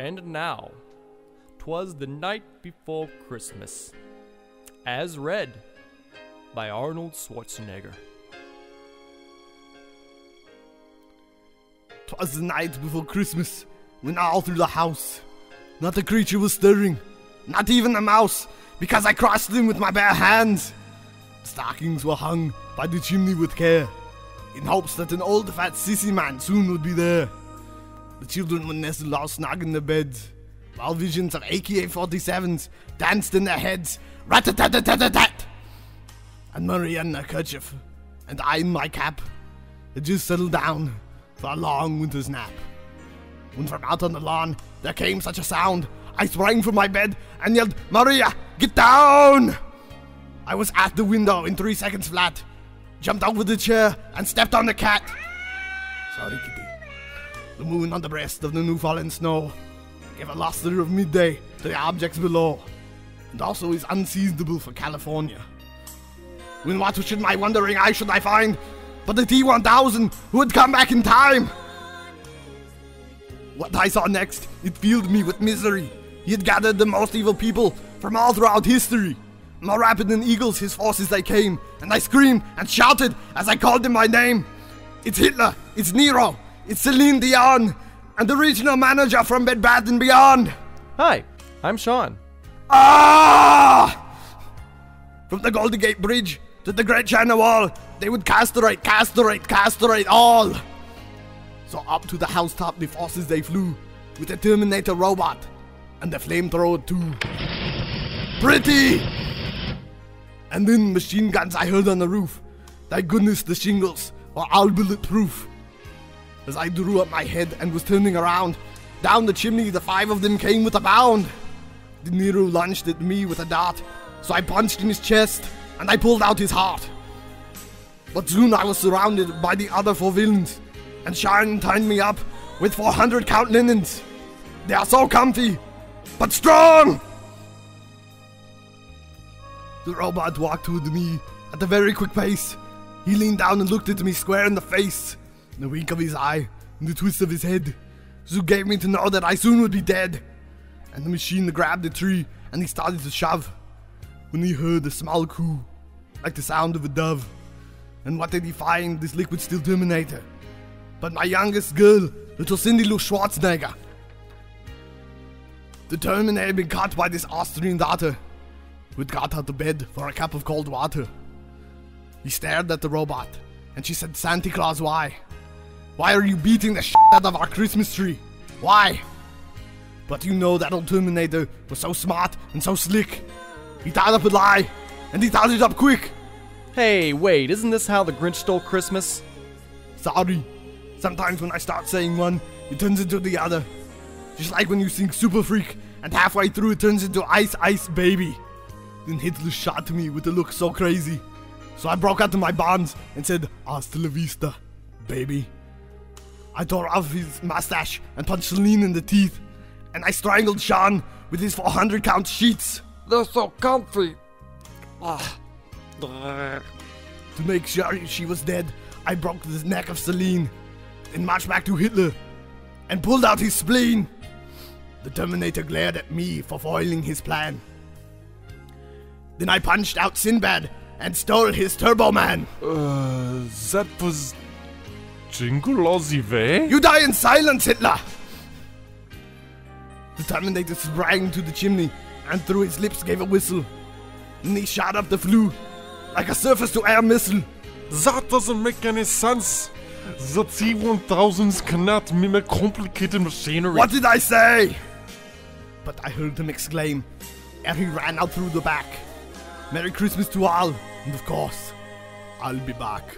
And now, 'twas the night before Christmas, as read by Arnold Schwarzenegger. 'Twas the night before Christmas, when all through the house, not a creature was stirring, not even a mouse, because I crossed them with my bare hands. Stockings were hung by the chimney with care, in hopes that an old fat sissy man soon would be there. The children were nestled all snug in their beds, while visions of AK-47s danced in their heads, rat-a-tat-a-tat-a-tat. And Maria in her kerchief, and I in my cap, had just settled down for a long winter's nap. When from out on the lawn there came such a sound, I sprang from my bed and yelled, "Maria, get down!" I was at the window in 3 seconds flat, jumped over the chair and stepped on the cat. Sorry, kitty. The moon on the breast of the new fallen snow gave a luster of midday to the objects below, and also is unseasonable for California. When what should my wondering eye should I find but the T-1000 who had come back in time? What I saw next, it filled me with misery. He had gathered the most evil people from all throughout history. More rapid than eagles his forces they came, and I screamed and shouted as I called them by name. It's Hitler, it's Nero, it's Celine Dion, and the regional manager from Bed Bath & Beyond. Hi, I'm Sean. Ah! From the Golden Gate Bridge to the Great China Wall, they would castrate all. So up to the housetop the forces they flew, with the Terminator robot and the flamethrower too. Pretty! And then machine guns I heard on the roof. Thank goodness the shingles were all bulletproof. As I drew up my head and was turning around, down the chimney the 5 of them came with a bound. De Niro lunged at me with a dart, so I punched in his chest and I pulled out his heart. But soon I was surrounded by the other 4 villains, and Sharon tied me up with 400 count linens. They are so comfy, but strong! The robot walked toward me at a very quick pace. He leaned down and looked at me square in the face. The wink of his eye and the twist of his head so gave me to know that I soon would be dead. And the machine grabbed the tree and he started to shove, when he heard a small coo, like the sound of a dove. And what did he find? This liquid steel Terminator, but my youngest girl, little Cindy Lou Schwarzenegger. The Terminator had been caught by this Austrian daughter, who had got out of bed for a cup of cold water. He stared at the robot, and she said, "Santa Claus, why? Why are you beating the shit out of our Christmas tree? Why?" But you know that old Terminator was so smart and so slick. He thought up a lie, and he thought it up quick. Hey, wait, isn't this how the Grinch stole Christmas? Sorry. Sometimes when I start saying one, it turns into the other. Just like when you sing Super Freak, and halfway through it turns into Ice Ice Baby. Then Hitler shot me with a look so crazy. So I broke out of my bonds and said, "Hasta la vista, baby." I tore off his mustache and punched Celine in the teeth. And I strangled Sean with his 400 count sheets. They're so comfy. To make sure she was dead, I broke the neck of Celine, then marched back to Hitler and pulled out his spleen. The Terminator glared at me for foiling his plan. Then I punched out Sinbad and stole his Turbo Man. That was Jingle All the Way? You die in silence, Hitler! The Terminator sprang to the chimney and through his lips gave a whistle. Then he shot up the flue like a surface-to-air missile. That doesn't make any sense. The T-1000s cannot mimic complicated machinery. What did I say? But I heard him exclaim, and he ran out through the back. Merry Christmas to all, and of course, I'll be back.